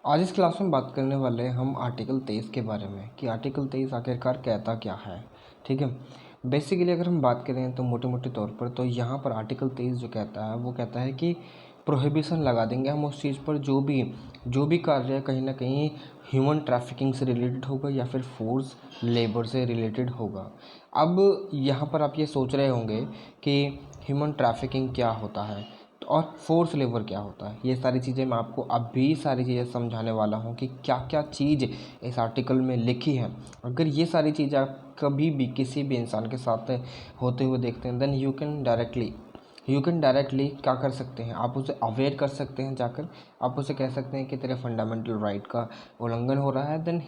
आज इस क्लास में बात करने वाले हैं हम आर्टिकल 23 के बारे में कि आर्टिकल 23 आखिरकार कहता क्या है। ठीक है, बेसिकली अगर हम बात करें तो मोटे मोटे तौर पर तो यहाँ पर आर्टिकल 23 जो कहता है वो कहता है कि प्रोहिबिशन लगा देंगे हम उस चीज़ पर जो भी कार्य कहीं ना कहीं ह्यूमन ट्रैफिकिंग से रिलेटेड होगा या फिर फोर्स लेबर से रिलेटेड होगा। अब यहाँ पर आप ये सोच रहे होंगे कि ह्यूमन ट्रैफिकिंग क्या होता है और फोर्स लेबर क्या होता है। ये सारी चीज़ें मैं आपको अभी सारी चीज़ें समझाने वाला हूँ कि क्या क्या चीज़ इस आर्टिकल में लिखी है। अगर ये सारी चीज़ें आप कभी भी किसी भी इंसान के साथ होते हुए देखते हैं देन यू कैन डायरेक्टली क्या कर सकते हैं, आप उसे अवेयर कर सकते हैं। जाकर आप उसे कह सकते हैं कि तेरे फंडामेंटल राइट का उल्लंघन हो रहा है। Then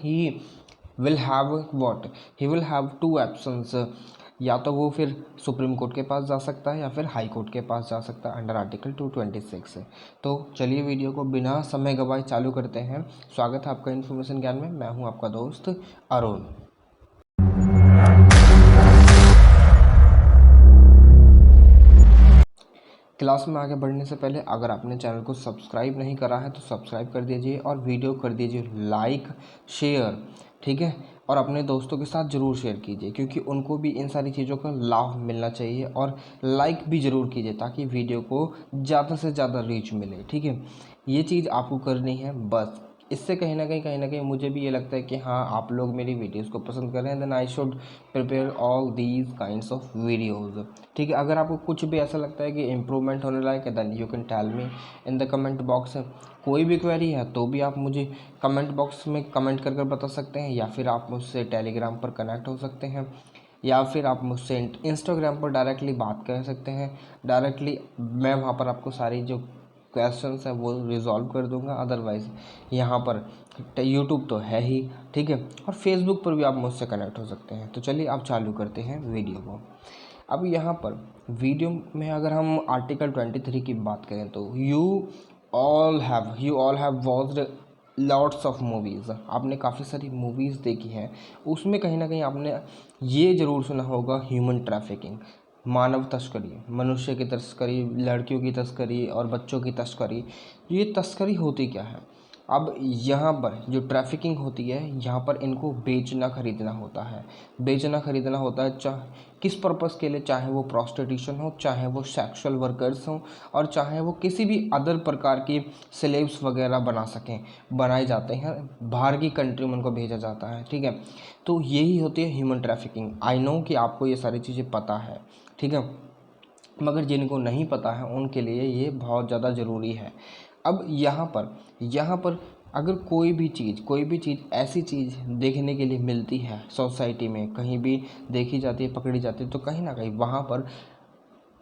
will have what he will have two options, या तो वो फिर सुप्रीम कोर्ट के पास जा सकता है या फिर हाई कोर्ट के पास जा सकता है अंडर आर्टिकल 226 से। तो चलिए वीडियो को बिना समय गवाए चालू करते हैं। स्वागत है आपका इन्फॉर्मेशन ज्ञान में, मैं हूं आपका दोस्त अरुण। क्लास में आगे बढ़ने से पहले अगर आपने चैनल को सब्सक्राइब नहीं करा है तो सब्सक्राइब कर दीजिए और वीडियो कर दीजिए लाइक शेयर, ठीक है। और अपने दोस्तों के साथ ज़रूर शेयर कीजिए क्योंकि उनको भी इन सारी चीज़ों का लाभ मिलना चाहिए। और लाइक भी ज़रूर कीजिए ताकि वीडियो को ज़्यादा से ज़्यादा रीच मिले, ठीक है। ये चीज़ आपको करनी है बस। इससे कहीं ना कहीं मुझे भी ये लगता है कि हाँ आप लोग मेरी वीडियोस को पसंद कर रहे हैं, then I should prepare all these kinds of videos, ठीक है। अगर आपको कुछ भी ऐसा लगता है कि इम्प्रूवमेंट होने लायक है then you can tell me in the comment box. कोई भी क्वेरी है तो भी आप मुझे कमेंट बॉक्स में कमेंट कर कर बता सकते हैं, या फिर आप मुझसे टेलीग्राम पर कनेक्ट हो सकते हैं, या फिर आप मुझसे इंस्टाग्राम पर डायरेक्टली बात कर सकते हैं। डायरेक्टली मैं वहाँ पर आपको सारी जो क्वेश्चंस है वो रिजॉल्व कर दूंगा। अदरवाइज़ यहाँ पर यूट्यूब तो है ही, ठीक है, और फेसबुक पर भी आप मुझसे कनेक्ट हो सकते हैं। तो चलिए आप चालू करते हैं वीडियो को। अब यहाँ पर वीडियो में अगर हम आर्टिकल 23 की बात करें तो you all have watched lots of movies. आपने काफ़ी सारी मूवीज़ देखी हैं, उसमें कहीं ना कहीं आपने ये ज़रूर सुना होगा ह्यूमन ट्रैफिकिंग, मानव तस्करी, मनुष्य की तस्करी, लड़कियों की तस्करी और बच्चों की तस्करी। ये तस्करी होती क्या है? अब यहाँ पर जो ट्रैफिकिंग होती है यहाँ पर इनको बेचना खरीदना होता है। चाहे किस पर्पज़ के लिए, चाहे वो प्रोस्टिट्यूशन हो, चाहे वो सेक्सुअल वर्कर्स हों, और चाहे वो किसी भी अदर प्रकार की स्लेव्स वगैरह बनाए जाते हैं, बाहर की कंट्री में उनको भेजा जाता है, ठीक है। तो यही होती है ह्यूमन ट्रैफिकिंग। आई नो कि आपको ये सारी चीज़ें पता है, ठीक है, मगर जिनको नहीं पता है उनके लिए ये बहुत ज़्यादा ज़रूरी है। अब यहाँ पर अगर कोई भी चीज़ ऐसी चीज़ देखने के लिए मिलती है सोसाइटी में, कहीं भी देखी जाती है, पकड़ी जाती है, तो कहीं ना कहीं वहाँ पर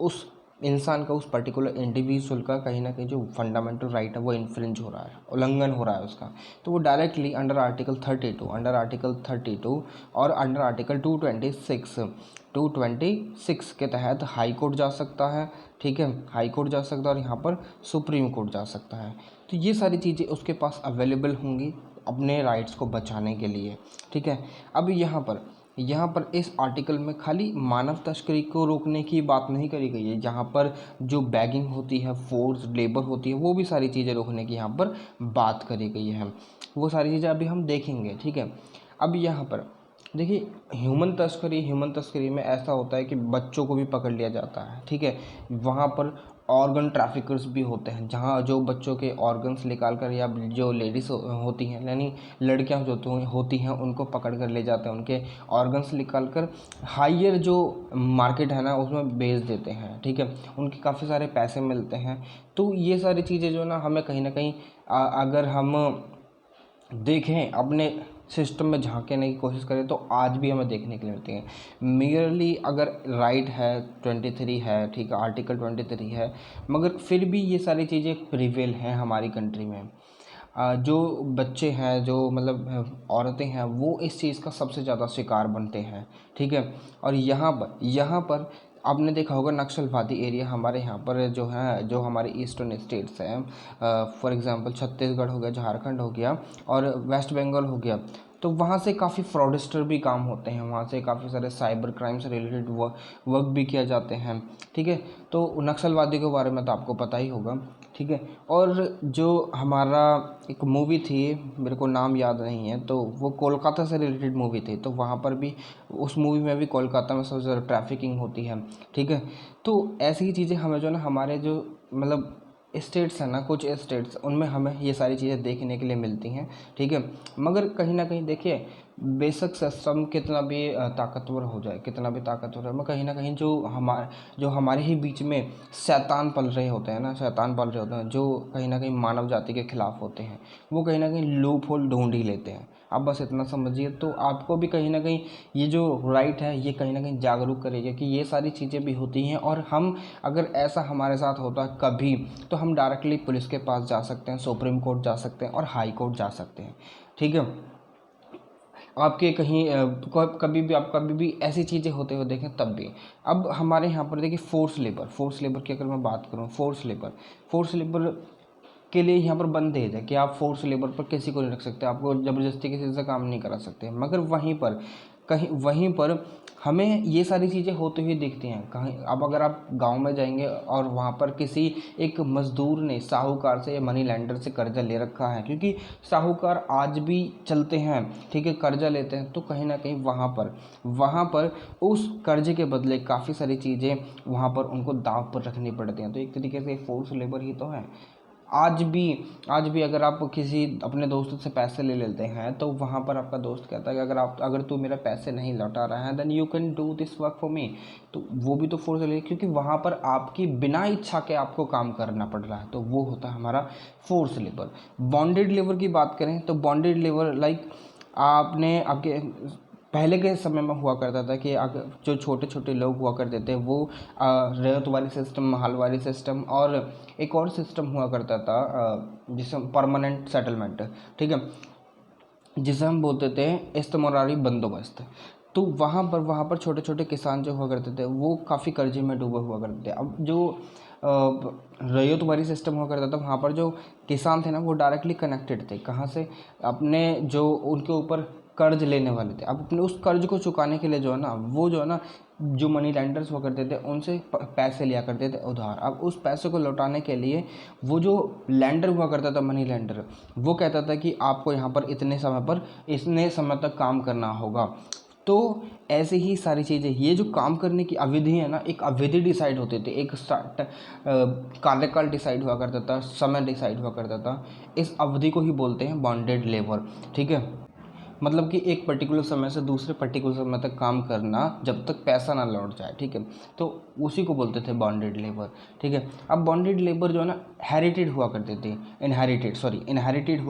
उस इंसान का, उस पर्टिकुलर इंडिविजुअल का कहीं ना कहीं जो फंडामेंटल राइट है वो इन्फ्रिंज हो रहा है, उल्लंघन हो रहा है उसका। तो वो डायरेक्टली अंडर आर्टिकल 32 और अंडर आर्टिकल 226 के तहत हाई कोर्ट जा सकता है, ठीक है, हाई कोर्ट जा सकता है और यहाँ पर सुप्रीम कोर्ट जा सकता है। तो ये सारी चीज़ें उसके पास अवेलेबल होंगी अपने राइट्स को बचाने के लिए, ठीक है। अब यहाँ पर इस आर्टिकल में खाली मानव तस्करी को रोकने की बात नहीं करी गई है। यहाँ पर जो बैगिंग होती है, फोर्स लेबर होती है, वो भी सारी चीज़ें रोकने की यहाँ पर बात करी गई है। वो सारी चीज़ें अभी हम देखेंगे, ठीक है। अब यहाँ पर देखिए ह्यूमन तस्करी में ऐसा होता है कि बच्चों को भी पकड़ लिया जाता है, ठीक है। वहाँ पर ऑर्गन ट्रैफिकर्स भी होते हैं, जहाँ जो बच्चों के ऑर्गन्स निकाल कर, या जो लेडीज़ होती हैं यानी लड़कियाँ जो होती हैं उनको पकड़ कर ले जाते हैं, उनके ऑर्गन्स निकाल कर हायर जो मार्केट है ना उसमें बेच देते हैं, ठीक है। उनके काफ़ी सारे पैसे मिलते हैं। तो ये सारी चीज़ें जो ना हमें कहीं ना कहीं अगर हम देखें, अपने सिस्टम में झांकने की कोशिश करें तो आज भी हमें देखने के लिए मिलती हैं। मियरली अगर राइट है 23 है, ठीक है, आर्टिकल 23 है, मगर फिर भी ये सारी चीज़ें प्रिवेल हैं हमारी कंट्री में। जो बच्चे हैं, जो मतलब औरतें हैं, वो इस चीज़ का सबसे ज़्यादा शिकार बनते हैं, ठीक है। और यहाँ पर आपने देखा होगा नक्सलवादी एरिया हमारे यहाँ पर जो है, जो हमारे ईस्टर्न स्टेट्स हैं, फॉर एग्जांपल छत्तीसगढ़ हो गया, झारखंड हो गया और वेस्ट बंगाल हो गया, तो वहाँ से काफ़ी फ्रॉडस्टर भी काम होते हैं, वहाँ से काफ़ी सारे साइबर क्राइम से रिलेटेड वर्क भी किया जाते हैं, ठीक है। तो नक्सलवादी के बारे में तो आपको पता ही होगा। ठीक है। और जो हमारा एक मूवी थी, मेरे को नाम याद नहीं है, तो वो कोलकाता से रिलेटेड मूवी थी, तो वहाँ पर भी उस मूवी में भी कोलकाता में सबसे ज़्यादा ट्रैफिकिंग होती है, ठीक है। तो ऐसी ही चीज़ें हमें जो है ना हमारे जो मतलब स्टेट्स हैं ना, कुछ स्टेट्स उनमें हमें ये सारी चीज़ें देखने के लिए मिलती हैं, ठीक है। मगर कहीं ना कहीं देखिए, बेशक सिस्टम कितना भी ताकतवर हो जाए, कितना भी ताकतवर है, मगर कहीं ना कहीं जो हमारे ही बीच में शैतान पल रहे होते हैं ना, शैतान पल रहे होते हैं जो कहीं ना कहीं मानव जाति के खिलाफ होते हैं, वो कहीं ना कहीं लूप होल ढूंढ ही लेते हैं। आप बस इतना समझिए। तो आपको भी कहीं ना कहीं ये जो राइट है ये कहीं ना कहीं जागरूक करेगा कि ये सारी चीज़ें भी होती हैं, और हम अगर ऐसा हमारे साथ होता है कभी, तो हम डायरेक्टली पुलिस के पास जा सकते हैं, सुप्रीम कोर्ट जा सकते हैं और हाई कोर्ट जा सकते हैं, ठीक है। आपके कहीं कभी भी ऐसी चीज़ें होते हुए देखें तब भी। अब हमारे यहाँ पर देखिए फोर्स लेबर की अगर मैं बात करूँ, फोर्स लेबर के लिए यहाँ पर बंदेज है कि आप फोर्स लेबर पर किसी को नहीं रख सकते, आपको ज़बरदस्ती किसी से काम नहीं करा सकते। मगर वहीं पर हमें ये सारी चीज़ें होती हुई दिखती हैं कहीं। अब अगर आप गांव में जाएंगे और वहाँ पर किसी एक मज़दूर ने साहूकार से या मनी लैंडर से कर्जा ले रखा है, क्योंकि साहूकार आज भी चलते हैं, ठीक है, कर्जा लेते हैं, तो कहीं ना कहीं वहाँ पर उस कर्जे के बदले काफ़ी सारी चीज़ें वहाँ पर उनको दाव पर रखनी पड़ती हैं। तो एक तरीके से फोर्स लेबर ही तो है। आज भी अगर आप किसी अपने दोस्त से पैसे ले लेते हैं, तो वहाँ पर आपका दोस्त कहता है कि अगर तू मेरा पैसे नहीं लौटा रहा है, then you can do this work for me. तो वो भी तो फोर्स लेबर, क्योंकि वहाँ पर आपकी बिना इच्छा के आपको काम करना पड़ रहा है, तो वो होता है हमारा फोर्स लेबर। बॉन्डेड लेबर की बात करें तो बॉन्डेड लेबर लाइक आपके पहले के समय में हुआ करता था कि अगर जो छोटे छोटे लोग हुआ करते थे वो रेत वाली सिस्टम, महाल वाली सिस्टम, और एक और सिस्टम हुआ करता था जिसे परमानेंट सेटलमेंट, ठीक है, जिसे हम बोलते थे इस्तेमारी बंदोबस्त। तो वहाँ पर छोटे छोटे किसान जो हुआ करते थे वो काफ़ी कर्जे में डूबे हुआ करते थे। अब जो रैयत वाली सिस्टम हुआ करता था, वहाँ पर जो किसान थे ना वो डायरेक्टली कनेक्टेड थे, कहाँ से, अपने जो उनके ऊपर कर्ज लेने वाले थे। अब अपने उस कर्ज को चुकाने के लिए जो है ना जो मनी लैंडर्स हुआ करते थे उनसे पैसे लिया करते थे उधार। अब उस पैसे को लौटाने के लिए वो जो लैंडर हुआ करता था, मनी लैंडर, वो कहता था कि आपको यहाँ पर इतने समय तक काम करना होगा। तो ऐसे ही सारी चीज़ें, ये जो काम करने की अवधि है ना, एक अवधि डिसाइड होते थे, एक कार्यकाल डिसाइड हुआ करता था, समय डिसाइड हुआ करता था। इस अवधि को ही बोलते हैं बॉन्डेड लेबर, ठीक है। मतलब कि एक पर्टिकुलर समय से दूसरे पर्टिकुलर समय तक काम करना जब तक पैसा ना लौट जाए, ठीक है, तो उसी को बोलते थे बॉन्डेड लेबर, ठीक है। अब बॉन्डेड लेबर जो है ना इनहेरिटेड हुआ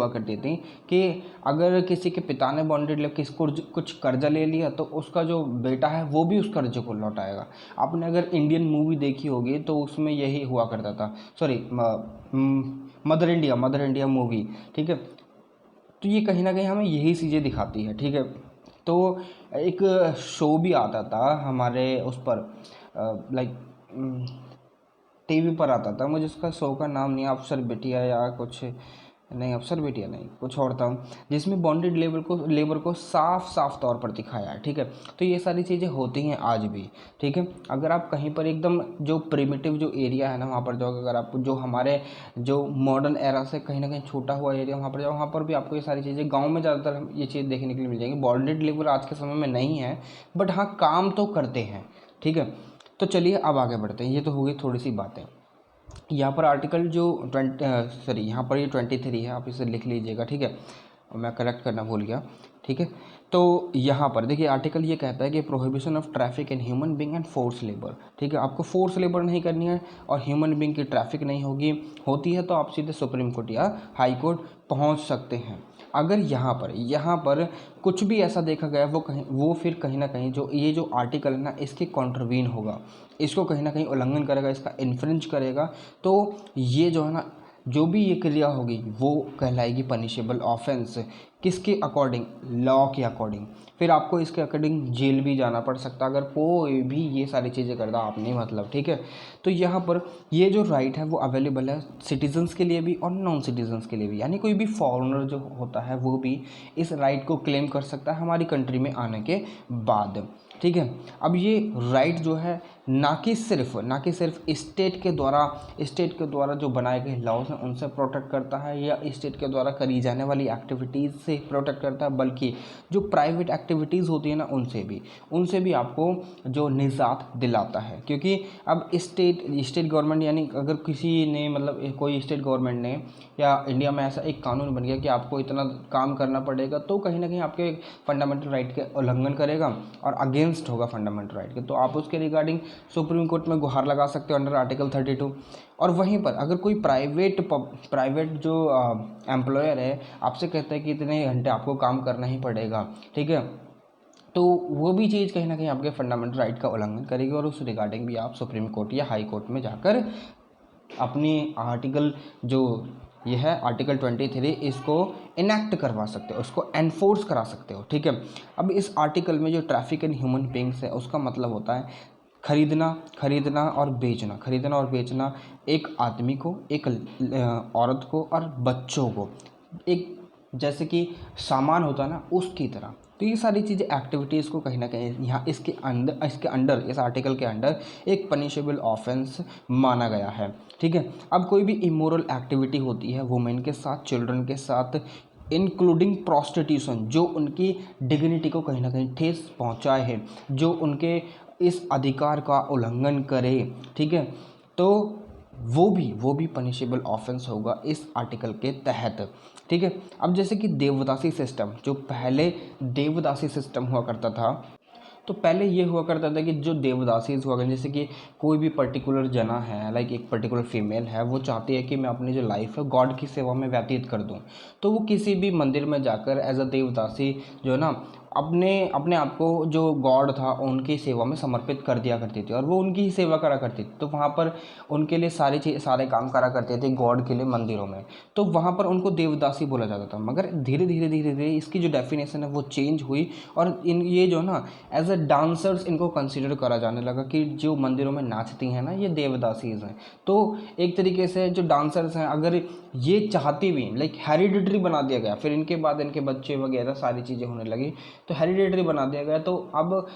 करती थी कि अगर किसी के पिता ने बॉन्डेड लेबर किसको कुछ कर्जा ले लिया, तो उसका जो बेटा है वो भी उस कर्जे को लौटाएगा। आपने अगर इंडियन मूवी देखी होगी तो उसमें यही हुआ करता था, सॉरी मदर इंडिया मूवी, ठीक है। तो ये कहीं ना कहीं हमें यही चीज़ें दिखाती है, ठीक है। तो एक शो भी आता था हमारे उस पर लाइक टीवी पर आता था, मुझे उसका शो का नाम नहीं, अफसर बिटिया या कुछ नहीं, अफसर बिटिया नहीं, कुछ और था, जिसमें बॉन्डेड लेबर को साफ तौर पर दिखाया है, ठीक है। तो ये सारी चीज़ें होती हैं आज भी, ठीक है। अगर आप कहीं पर एकदम जो प्रिमिटिव जो एरिया है ना वहाँ पर जाओगे, अगर आप जो हमारे जो मॉडर्न एरा से कहीं ना कहीं छूटा हुआ एरिया वहाँ पर जाओ, वहाँ पर भी आपको ये सारी चीज़ें, गाँव में ज़्यादातर ये चीज़ देखने के लिए मिल जाएंगी। बॉन्डेड लेबर आज के समय में नहीं है, बट हाँ काम तो करते हैं, ठीक है। तो चलिए अब आगे बढ़ते हैं। ये तो हो गई थोड़ी सी बातें। यहाँ पर आर्टिकल जो यहाँ पर ये 23 है, आप इसे लिख लीजिएगा, ठीक है, मैं करेक्ट करना भूल गया, ठीक है। तो यहाँ पर देखिए आर्टिकल ये कहता है कि prohibition of traffic in human being and force labour, ठीक है। आपको फोर्स लेबर नहीं करनी है और ह्यूमन बीइंग की ट्रैफिक नहीं होती है, तो आप सीधे सुप्रीम कोर्ट या हाई कोर्ट पहुँच सकते हैं। अगर यहाँ पर कुछ भी ऐसा देखा गया वो फिर कहीं ना कहीं जो ये जो आर्टिकल है ना इसके कॉन्ट्रवीन होगा, इसको कहीं ना कहीं उल्लंघन करेगा, इसका इन्फ्रिंज करेगा, तो ये जो है ना जो भी ये क्रिया होगी वो कहलाएगी पनिशेबल ऑफेंस। किसके अकॉर्डिंग? लॉ के अकॉर्डिंग। फिर आपको इसके अकॉर्डिंग जेल भी जाना पड़ सकता है अगर कोई भी ये सारी चीज़ें करता आपने, मतलब, ठीक है। तो यहाँ पर ये जो राइट है वो अवेलेबल है सिटीजन्स के लिए भी और नॉन सिटीजन्स के लिए भी, यानी कोई भी फॉरेनर जो होता है वो भी इस राइट को क्लेम कर सकता है हमारी कंट्री में आने के बाद, ठीक है। अब ये राइट जो है ना कि सिर्फ स्टेट के द्वारा जो बनाए गए लॉज हैं उनसे प्रोटेक्ट करता है या स्टेट के द्वारा करी जाने वाली एक्टिविटीज़ से प्रोटेक्ट करता है, बल्कि जो प्राइवेट एक्टिविटीज़ होती है ना उनसे भी आपको जो निजात दिलाता है। क्योंकि अब स्टेट गवर्नमेंट, यानी अगर किसी ने मतलब कोई स्टेट गवर्नमेंट ने या इंडिया में ऐसा एक कानून बन गया कि आपको इतना काम करना पड़ेगा, तो कहीं ना कहीं आपके फंडामेंटल राइट के उल्लंघन करेगा और अगेंस्ट होगा फंडामेंटल राइट के, तो आप उसके रिगार्डिंग सुप्रीम कोर्ट में गुहार लगा सकते हो अंडर आर्टिकल 32। और वहीं पर अगर कोई प्राइवेट जो एम्प्लॉयर है आपसे कहता है कि इतने घंटे आपको काम करना ही पड़ेगा, ठीक है, तो वो भी चीज़ कहीं ना कहीं आपके फंडामेंटल राइट का उल्लंघन करेगी और उस रिगार्डिंग भी आप सुप्रीम कोर्ट या हाई कोर्ट में जाकर अपनी आर्टिकल जो ये है आर्टिकल 23 इसको इनेक्ट करवा सकते हो, उसको एनफोर्स करा सकते हो, ठीक है। अब इस आर्टिकल में जो ट्रैफिक इन ह्यूमन बीइंग्स है उसका मतलब होता है खरीदना और बेचना एक आदमी को, एक औरत को और बच्चों को, एक जैसे कि सामान होता है ना उसकी तरह। तो ये सारी चीज़ें एक्टिविटीज़ को कहीं ना कहीं यहाँ इसके अंडर इस आर्टिकल के अंडर एक पनिशेबल ऑफेंस माना गया है, ठीक है। अब कोई भी इमोरल एक्टिविटी होती है वुमेन के साथ, चिल्ड्रन के साथ, इंक्लूडिंग प्रोस्टिट्यूशन, जो उनकी डिग्निटी को कहीं ना कहीं ठेस पहुँचाए है, जो उनके इस अधिकार का उल्लंघन करे, ठीक है, तो वो भी पनिशेबल ऑफेंस होगा इस आर्टिकल के तहत, ठीक है। अब जैसे कि देवदासी सिस्टम, जो पहले देवदासी सिस्टम हुआ करता था, तो पहले ये हुआ करता था कि जो देवदासीज हुआ करते, जैसे कि कोई भी पर्टिकुलर जना है, लाइक एक पर्टिकुलर फीमेल है, वो चाहती है कि मैं अपनी जो लाइफ है गॉड की सेवा में व्यतीत कर दूं, तो वो किसी भी मंदिर में जाकर एज अ देवदासी जो है ना अपने आप को जो गॉड था उनकी सेवा में समर्पित कर दिया करती थी और वो उनकी ही सेवा करा करती थी। तो वहाँ पर उनके लिए सारे काम करा करते थे गॉड के लिए मंदिरों में, तो वहाँ पर उनको देवदासी बोला जाता था। मगर धीरे धीरे इसकी जो डेफिनेशन है वो चेंज हुई और ये जो ना एज अ डांसर्स इनको कंसिडर करा जाने लगा कि जो मंदिरों में नाचती हैं ना ये देवदासीज हैं। तो एक तरीके से जो डांसर्स हैं, अगर ये चाहती भी लाइक हेरिडिटरी बना दिया गया, फिर इनके बाद इनके बच्चे वगैरह सारी चीज़ें होने लगी तो हेरिडेटरी बना दिया गया, तो अब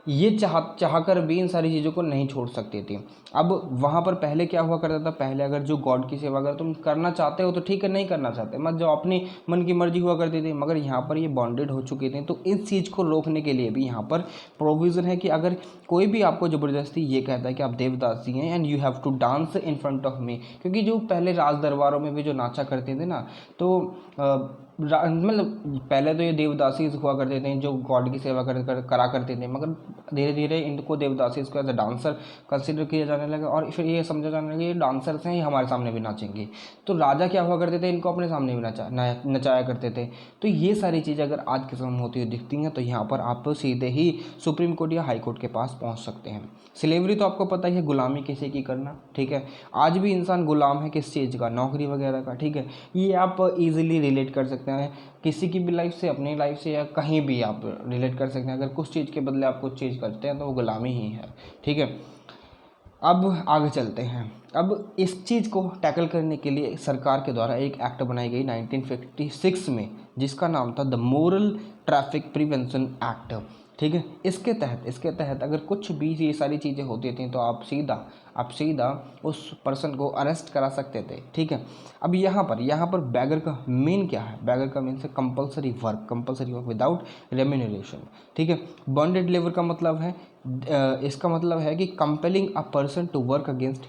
ये चाहकर भी इन सारी चीज़ों को नहीं छोड़ सकती थी। अब वहाँ पर पहले क्या हुआ करता था, पहले अगर जो गॉड की सेवा अगर तुम करना चाहते हो तो ठीक है, नहीं करना चाहते मत, जो अपनी मन की मर्जी हुआ करती थी। मगर यहाँ पर ये बॉन्डेड हो चुकी थी, तो इस चीज़ को रोकने के लिए भी यहाँ पर प्रोविज़न है कि अगर कोई भी आपको ज़बरदस्ती ये कहता है कि आप देवदासी हैं and you have to dance in front of me, क्योंकि जो पहले राज दरबारों में भी जो नाचा करते थे ना, तो मतलब पहले तो ये देवदासी हुआ करते थे जो गॉड की सेवा करा करते थे, मगर धीरे धीरे इनको देवदासी को एज अ डांसर कंसिडर किया जाने लगा और फिर ये समझा जाने लगा ये डांसर्स हैं, ये हमारे सामने भी नाचेंगे। तो राजा क्या हुआ करते थे, इनको अपने सामने भी नचाया करते थे। तो ये सारी चीज़ें अगर आज के समय में होती हुई दिखती हैं तो यहाँ पर आप सीधे ही सुप्रीम कोर्ट या हाई कोर्ट के पास पहुँच सकते हैं। स्लेवरी तो आपको पता ही है, गुलामी किसी की करना, ठीक है। आज भी इंसान गुलाम है किस चीज़ का, नौकरी वगैरह का, ठीक है। ये आप इजीली रिलेट कर सकते हैं किसी की भी लाइफ से, अपनी लाइफ से, या कहीं भी आप रिलेट कर सकते हैं। अगर कुछ चीज़ के बदले आप कुछ चीज़ करते हैं तो वो गुलामी ही है, ठीक है। अब आगे चलते हैं। अब इस चीज़ को टैकल करने के लिए सरकार के द्वारा एक एक्ट बनाई गई 1956 में, जिसका नाम था the moral traffic prevention act, ठीक है। इसके तहत अगर कुछ भी ये सारी चीज़ें होती थी तो आप सीधा उस पर्सन को अरेस्ट करा सकते थे, ठीक है। अब यहाँ पर बैगर का मेन क्या है, बैगर का मेन से कंपलसरी वर्क विदाउट रेम्यूनरेशन, ठीक है। बॉन्डेड लेबर का मतलब है इसका मतलब है कि compelling a person to work against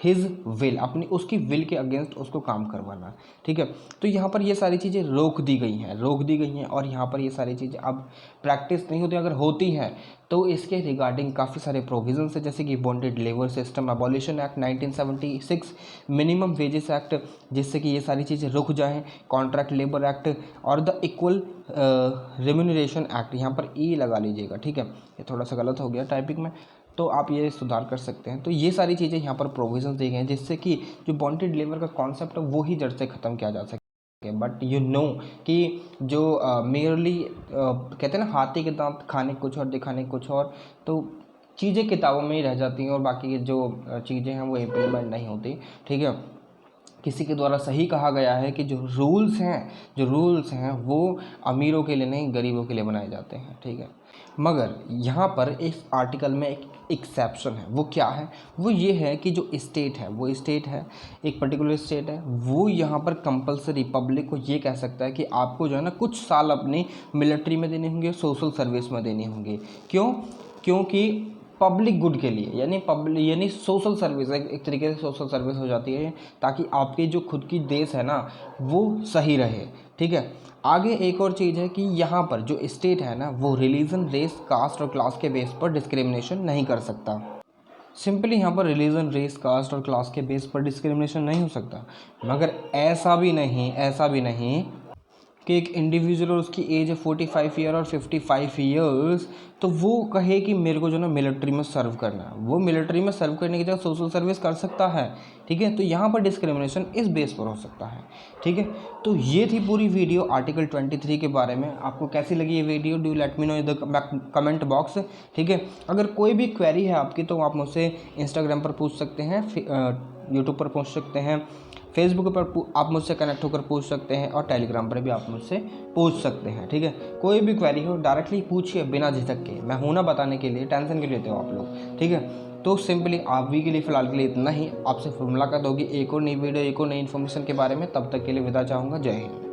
his will, अपनी उसकी विल के अगेंस्ट उसको काम करवाना, ठीक है। तो यहाँ पर ये सारी चीज़ें रोक दी गई हैं और यहाँ पर ये सारी चीज़ें अब प्रैक्टिस नहीं होती, अगर होती हैं तो इसके रिगार्डिंग काफ़ी सारे प्रोविजंस है, जैसे कि bonded labour system abolition act 1976, minimum wages act, जिससे कि ये सारी चीज़ें रुक जाएं, कॉन्ट्रैक्ट लेबर एक्ट और द इक्वल रेम्यूनरेशन एक्ट, यहाँ पर ई लगा लीजिएगा, ठीक है। ये थोड़ा सा गलत हो गया टाइपिंग में, तो आप ये सुधार कर सकते हैं। तो ये सारी चीज़ें यहाँ पर प्रोविजंस दी गए हैं जिससे कि जो बॉन्डेड लेबर का कॉन्सेप्ट है वो ही जड़ से ख़त्म किया जा सके। बट यू नो कि जो मेयरली कहते हैं ना हाथी के दांत खाने कुछ और दिखाने कुछ और, तो चीज़ें किताबों में ही रह जाती हैं और बाकी जो चीज़ें हैं वो इम्प्लीमेंट नहीं होती, ठीक है। किसी के द्वारा सही कहा गया है कि जो रूल्स हैं वो अमीरों के लिए नहीं गरीबों के लिए बनाए जाते हैं, ठीक है। मगर यहाँ पर इस आर्टिकल में एक्सेप्शन है। वो क्या है? वो ये है कि जो स्टेट है, वो स्टेट है, एक पर्टिकुलर स्टेट है, वो यहाँ पर कंपलसरी पब्लिक को ये कह सकता है कि आपको जो है ना कुछ साल अपनी मिलिट्री में देने होंगे, सोशल सर्विस में देने होंगे। क्यों? क्योंकि पब्लिक गुड के लिए, यानी सोशल सर्विस, एक तरीके से सोशल सर्विस हो जाती है, ताकि आपकी जो खुद की देश है ना वो सही रहे। ठीक है। आगे एक और चीज़ है कि यहाँ पर जो स्टेट है ना वो रिलीजन, रेस, कास्ट और क्लास के बेस पर डिस्क्रिमिनेशन नहीं कर सकता। सिंपली यहाँ पर रिलीजन, रेस, कास्ट और क्लास के बेस पर डिस्क्रिमिनेशन नहीं हो सकता। मगर ऐसा भी नहीं कि एक इंडिविजुअल और उसकी एज है 45 ईयर और 55 ईयर्स, तो वो कहे कि मेरे को जो ना मिलिट्री में सर्व करना है। वो मिलिट्री में सर्व करने की जगह सोशल सर्विस कर सकता है। ठीक है। तो यहाँ पर डिस्क्रिमिनेशन इस बेस पर हो सकता है। ठीक है। तो ये थी पूरी वीडियो आर्टिकल 23 के बारे में। आपको कैसी लगी ये video? Do let me know in the comment box. ठीक है। अगर कोई भी क्वेरी है आपकी तो आप मुझसे इंस्टाग्राम पर पूछ सकते हैं, यूट्यूब पर पूछ सकते हैं, फेसबुक पर आप मुझसे कनेक्ट होकर पूछ सकते हैं, और टेलीग्राम पर भी आप मुझसे पूछ सकते हैं। ठीक है। कोई भी क्वेरी हो डायरेक्टली पूछिए बिना झिझक के। मैं हूं ना बताने के लिए, टेंशन क्यों लेते हो आप लोग? ठीक है। तो सिंपली आप भी के लिए फ़िलहाल के लिए इतना ही। आपसे फिर मुलाकात होगी एक और नई वीडियो, एक और नई इन्फॉर्मेशन के बारे में। तब तक के लिए विदा चाहूँगा। जय हिंद।